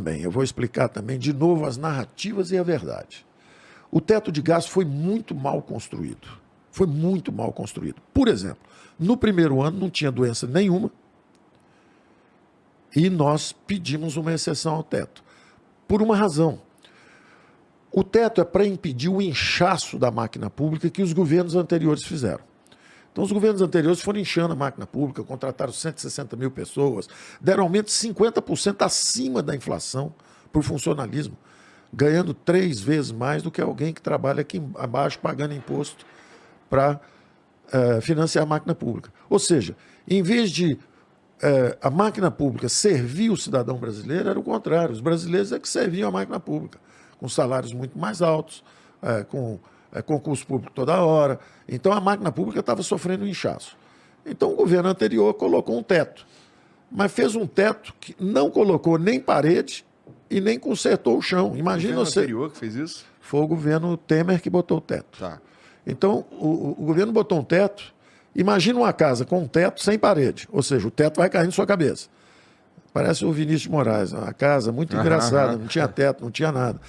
Bem, eu vou explicar também de novo as narrativas e a verdade. O teto de gasto foi muito mal construído. Foi muito mal construído. Por exemplo, no primeiro ano não tinha doença nenhuma e nós pedimos uma exceção ao teto. Por uma razão. O teto é para impedir o inchaço da máquina pública que os governos anteriores fizeram. Então, os governos anteriores foram inchando a máquina pública, contrataram 160 mil pessoas, deram aumento de 50% acima da inflação por funcionalismo, ganhando 3 vezes mais do que alguém que trabalha aqui abaixo pagando imposto para financiar a máquina pública. Ou seja, em vez de a máquina pública servir o cidadão brasileiro, era o contrário. Os brasileiros é que serviam a máquina pública, com salários muito mais altos, com concurso público toda hora. Então, a máquina pública estava sofrendo um inchaço. Então, o governo anterior colocou um teto, mas fez um teto que não colocou nem parede e nem consertou o chão. Imagina você... O governo anterior que fez isso? Foi o governo Temer que botou o teto. Tá. Então, o governo botou um teto. Imagina uma casa com um teto sem parede, ou seja, o teto vai cair na sua cabeça. Parece o Vinícius de Moraes, uma casa muito engraçada, não tinha teto, não tinha nada.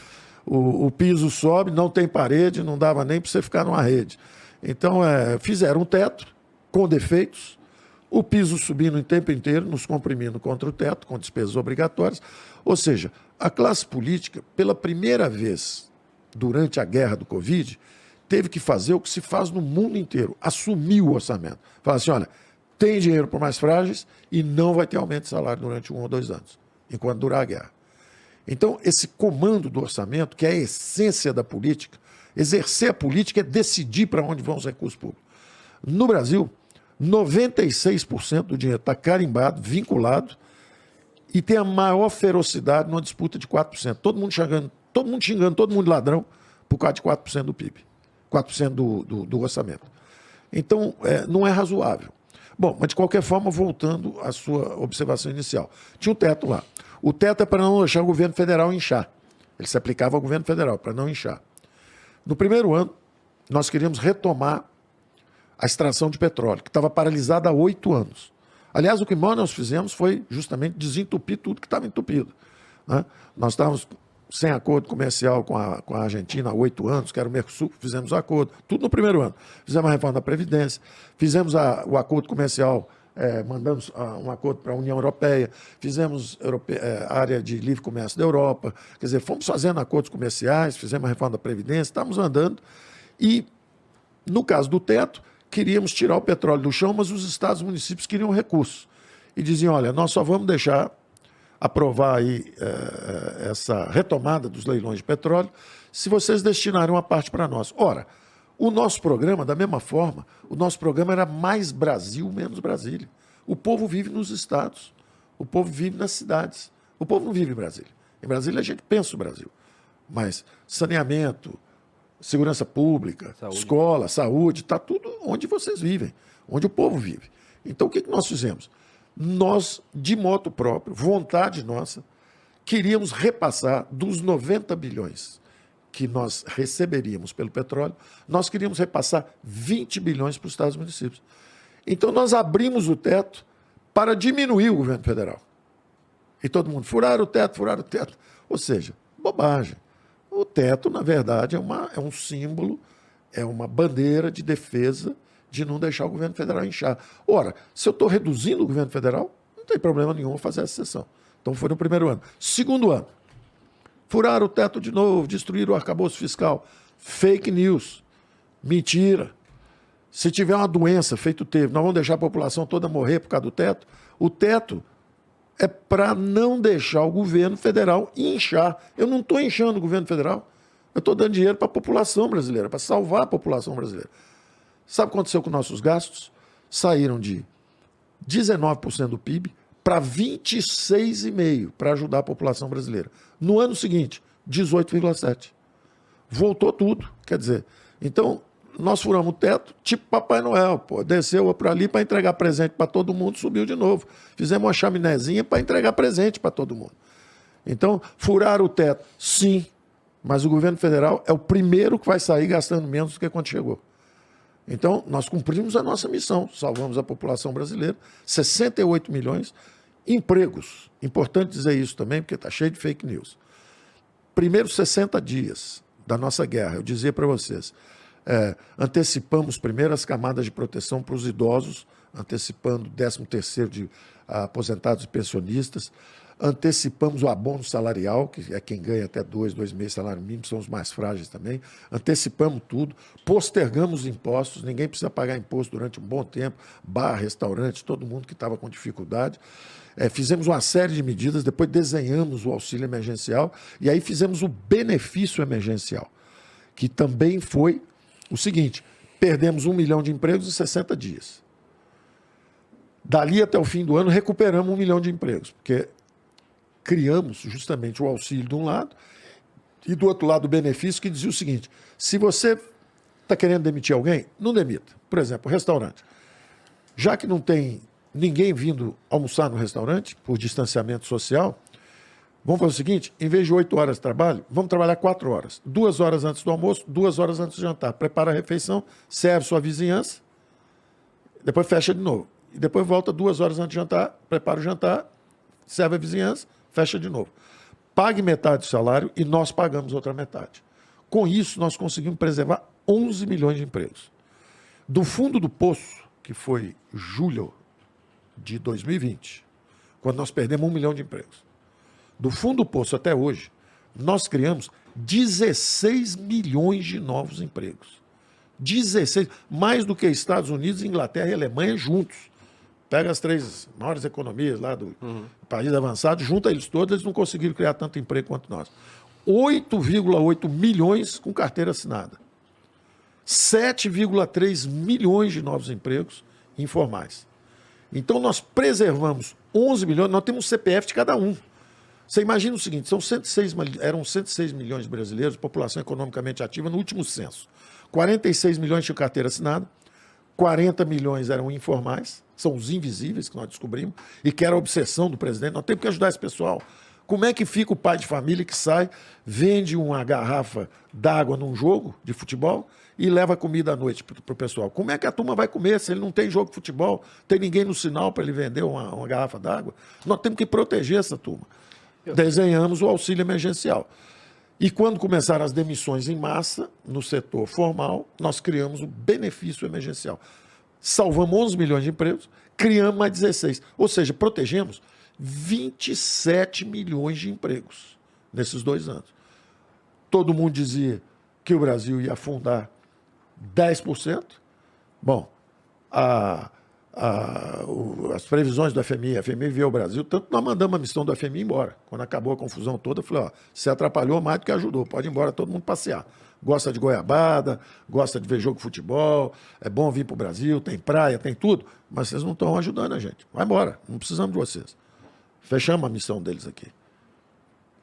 O piso sobe, não tem parede, não dava nem para você ficar numa rede. Então, fizeram um teto com defeitos, o piso subindo o tempo inteiro, nos comprimindo contra o teto, com despesas obrigatórias. Ou seja, a classe política, pela primeira vez durante a guerra do Covid, teve que fazer o que se faz no mundo inteiro, assumir o orçamento. Falar assim, olha, tem dinheiro para mais frágeis e não vai ter aumento de salário durante 1 ou 2 anos, enquanto durar a guerra. Então, esse comando do orçamento, que é a essência da política, exercer a política é decidir para onde vão os recursos públicos. No Brasil, 96% do dinheiro está carimbado, vinculado, e tem a maior ferocidade numa disputa de 4%. Todo mundo xingando todo mundo ladrão por causa de 4% do PIB, 4% do orçamento. Então, não é razoável. Bom, mas de qualquer forma, voltando à sua observação inicial, tinha um teto lá. O teto é para não deixar o governo federal inchar. Ele se aplicava ao governo federal, para não inchar. No primeiro ano, nós queríamos retomar a extração de petróleo, que estava paralisada há 8 anos. Aliás, o que nós fizemos foi justamente desentupir tudo que estava entupido, né? Nós estávamos sem acordo comercial com a Argentina há 8 anos, que era o Mercosul, fizemos o acordo, tudo no primeiro ano. Fizemos a reforma da Previdência, fizemos o acordo comercial, mandamos um acordo para a União Europeia, fizemos a área de livre comércio da Europa, quer dizer, fomos fazendo acordos comerciais, fizemos a reforma da Previdência, estávamos andando e, no caso do teto, queríamos tirar o petróleo do chão, mas os estados e municípios queriam recursos. E diziam, olha, nós só vamos deixar aprovar aí essa retomada dos leilões de petróleo se vocês destinarem uma parte para nós. Ora, o nosso programa, da mesma forma, o nosso programa era mais Brasil, menos Brasília. O povo vive nos estados, o povo vive nas cidades. O povo não vive em Brasília. Em Brasília a gente pensa o Brasil. Mas saneamento, segurança pública, escola, saúde, está tudo onde vocês vivem, onde o povo vive. Então, o que nós fizemos? Nós, de moto próprio, vontade nossa, queríamos repassar dos 90 bilhões que nós receberíamos pelo petróleo, nós queríamos repassar 20 bilhões para os estados e municípios. Então, nós abrimos o teto para diminuir o governo federal. E todo mundo, furaram o teto. Ou seja, bobagem. O teto, na verdade, é um símbolo, é uma bandeira de defesa de não deixar o governo federal inchar. Ora, se eu estou reduzindo o governo federal, não tem problema nenhum fazer essa exceção. Então foi no primeiro ano. Segundo ano, furaram o teto de novo, destruíram o arcabouço fiscal. Fake news. Mentira. Se tiver uma doença, feito teve, nós vamos deixar a população toda morrer por causa do teto. O teto é para não deixar o governo federal inchar. Eu não estou inchando o governo federal. Eu estou dando dinheiro para a população brasileira, para salvar a população brasileira. Sabe o que aconteceu com nossos gastos? Saíram de 19% do PIB para 26,5% para ajudar a população brasileira. No ano seguinte, 18,7%. Voltou tudo. Quer dizer, então, nós furamos o teto, tipo Papai Noel, pô, desceu para ali para entregar presente para todo mundo, subiu de novo. Fizemos uma chaminézinha para entregar presente para todo mundo. Então, furaram o teto, sim, mas o governo federal é o primeiro que vai sair gastando menos do que quando chegou. Então, nós cumprimos a nossa missão, salvamos a população brasileira, 68 milhões, Empregos. Importante dizer isso também, porque está cheio de fake news. Primeiros 60 dias da nossa guerra, eu dizia para vocês, antecipamos primeiro as camadas de proteção para os idosos, antecipando o 13º de aposentados e pensionistas, antecipamos o abono salarial, que é quem ganha até 2 meses salário mínimo, são os mais frágeis também, antecipamos tudo, postergamos os impostos, ninguém precisa pagar imposto durante um bom tempo, bar, restaurante, todo mundo que estava com dificuldade. Fizemos uma série de medidas, depois desenhamos o auxílio emergencial e aí fizemos o benefício emergencial, que também foi o seguinte, perdemos 1 milhão de empregos em 60 dias. Dali até o fim do ano recuperamos 1 milhão de empregos, porque criamos justamente o auxílio de um lado e do outro lado o benefício que dizia o seguinte, se você está querendo demitir alguém, não demita. Por exemplo, restaurante. Já que não tem ninguém vindo almoçar no restaurante por distanciamento social, vamos fazer o seguinte, em vez de 8 horas de trabalho, vamos trabalhar 4 horas. 2 horas antes do almoço, 2 horas antes do jantar. Prepara a refeição, serve sua vizinhança, depois fecha de novo. E depois volta 2 horas antes do jantar, prepara o jantar, serve a vizinhança, fecha de novo. Pague metade do salário e nós pagamos outra metade. Com isso, nós conseguimos preservar 11 milhões de empregos. Do fundo do poço, que foi julho de 2020, quando nós perdemos 1 milhão de empregos, do fundo do poço até hoje, nós criamos 16 milhões de novos empregos. 16, mais do que Estados Unidos, Inglaterra e Alemanha juntos. Pega as 3 maiores economias lá do país avançado, junta eles todos, eles não conseguiram criar tanto emprego quanto nós. 8,8 milhões com carteira assinada. 7,3 milhões de novos empregos informais. Então nós preservamos 11 milhões, nós temos um CPF de cada um. Você imagina o seguinte, eram 106 milhões de brasileiros, população economicamente ativa no último censo. 46 milhões tinham carteira assinada, 40 milhões eram informais, são os invisíveis que nós descobrimos, e que era a obsessão do presidente. Nós temos que ajudar esse pessoal. Como é que fica o pai de família que sai, vende uma garrafa d'água num jogo de futebol e leva comida à noite para o pessoal? Como é que a turma vai comer se ele não tem jogo de futebol, tem ninguém no sinal para ele vender uma garrafa d'água? Nós temos que proteger essa turma. Desenhamos o auxílio emergencial. E quando começaram as demissões em massa no setor formal, nós criamos o benefício emergencial. Salvamos 11 milhões de empregos, criamos mais 16. Ou seja, protegemos 27 milhões de empregos nesses 2 anos. Todo mundo dizia que o Brasil ia afundar 10%. Bom, as previsões do FMI, a FMI veio ao Brasil, tanto nós mandamos a missão do FMI embora. Quando acabou a confusão toda, eu falei, você atrapalhou mais do que ajudou, pode ir embora, todo mundo passear. Gosta de goiabada, gosta de ver jogo de futebol, é bom vir para o Brasil, tem praia, tem tudo, mas vocês não estão ajudando a gente. Vai embora, não precisamos de vocês. Fechamos a missão deles aqui.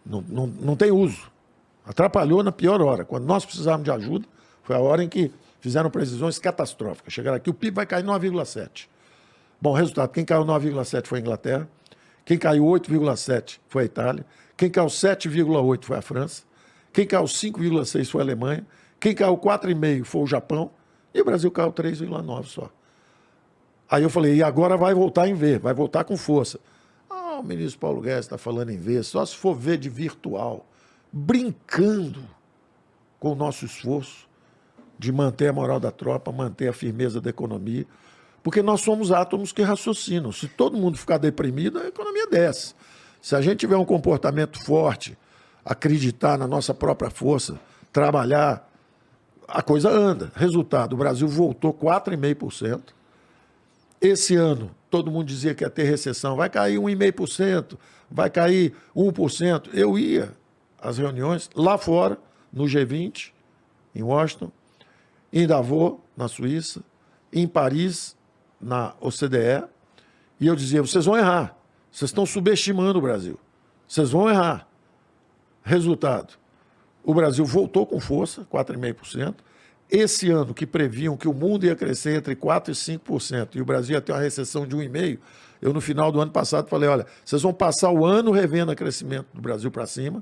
Não tem uso. Atrapalhou na pior hora. Quando nós precisávamos de ajuda, foi a hora em que fizeram previsões catastróficas. Chegaram aqui, o PIB vai cair 9,7. Bom, resultado, quem caiu 9,7 foi a Inglaterra, quem caiu 8,7 foi a Itália, quem caiu 7,8 foi a França, quem caiu 5,6 foi a Alemanha, quem caiu 4,5 foi o Japão, e o Brasil caiu 3,9 só. Aí eu falei, e agora vai voltar em V, vai voltar com força. O ministro Paulo Guedes está falando em V, só se for V de virtual, brincando com o nosso esforço de manter a moral da tropa, manter a firmeza da economia, porque nós somos átomos que raciocinam. Se todo mundo ficar deprimido, a economia desce. Se a gente tiver um comportamento forte, acreditar na nossa própria força, trabalhar, a coisa anda. Resultado, o Brasil voltou 4,5%. Esse ano, todo mundo dizia que ia ter recessão, vai cair 1,5%, vai cair 1%. Eu ia às reuniões lá fora, no G20, em Washington, em Davos, na Suíça, em Paris, na OCDE, e eu dizia, vocês vão errar, vocês estão subestimando o Brasil, vocês vão errar. Resultado, o Brasil voltou com força, 4,5%. Esse ano, que previam que o mundo ia crescer entre 4% e 5%, e o Brasil ia ter uma recessão de 1,5%, eu no final do ano passado falei, olha, vocês vão passar o ano revendo o crescimento do Brasil para cima,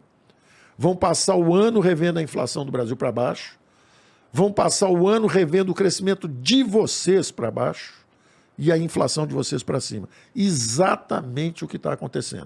vão passar o ano revendo a inflação do Brasil para baixo, vão passar o ano revendo o crescimento de vocês para baixo, e a inflação de vocês para cima. Exatamente o que está acontecendo.